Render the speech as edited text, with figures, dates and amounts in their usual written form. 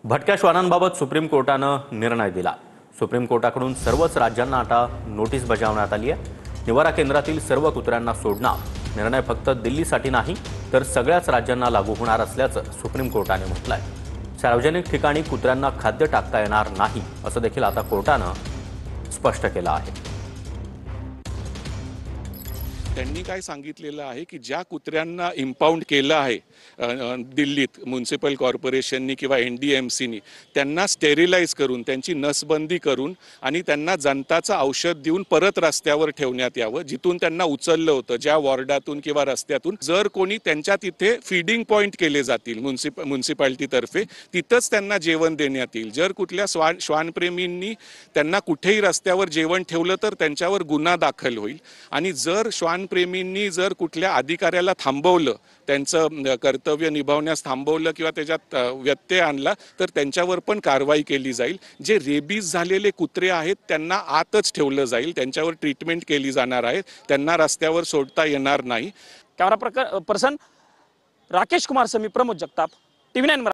भटक्या श्वानांबाबत सुप्रीम कोर्टानं निर्णय दिला। सुप्रीम कोर्टाकडून सर्वच राज्यांना आता नोटीस बजावण्यात आली आहे। निवारा केंद्रातील सर्व कुत्र्यांना सोडणार निर्णय फक्त दिल्लीसाठी नाही तर सगळ्याच राज्यांना लागू होणार असल्याचं सुप्रीम कोर्टाने म्हटलंय। सार्वजनिक ठिकाणी कुत्र्यांना खाद्य टाकता येणार नाही असं देखील आता कोर्टानं स्पष्ट केलं आहे। त्यांनी काय सांगितलेलं आहे की ज्या कुत्र्यांना इंपाउंड केलं आहे दिल्लीत म्युनिसिपल कॉर्पोरेशननी किंवा एनडीएमसीनी त्यांना स्टेरिलाइज करून त्यांची नसबंदी करून आणि त्यांना जंताचं औषध देऊन परत रस्त्यावर ठेवण्यात यावं, जिथून त्यांना उचललं होतं ज्या वॉर्डातून किंवा रस्त्यातून। जर कोणी त्यांच्या तिथे फीडिंग पॉइंट केले जातील म्युनिसिपालिटीतर्फे, तिथंच त्यांना जेवण देण्यात येईल। जर कुठल्या श्वानप्रेमींनी त्यांना कुठेही रस्त्यावर जेवण ठेवलं तर त्यांच्यावर गुन्हा दाखल होईल। आणि जर प्रेमींनी जर कुठल्या अधिकाऱ्याला थांबवलं, त्यांचं कर्तव्य निभावण्यास थांबवलं किंवा त्याच्यात व्यत्यय आणला तर त्यांच्यावर पण कारवाई केली जाईल। जे रेबीज झालेले कुत्रे आहेत त्यांना आतच ठेवलं जाईल, त्यांच्यावर ट्रीटमेंट केली जाणार आहे, त्यांना रस्त्यावर सोडता येणार नाही। कॅमेरा पर्सन राकेश कुमार समी, प्रमोद जगताप, TV9।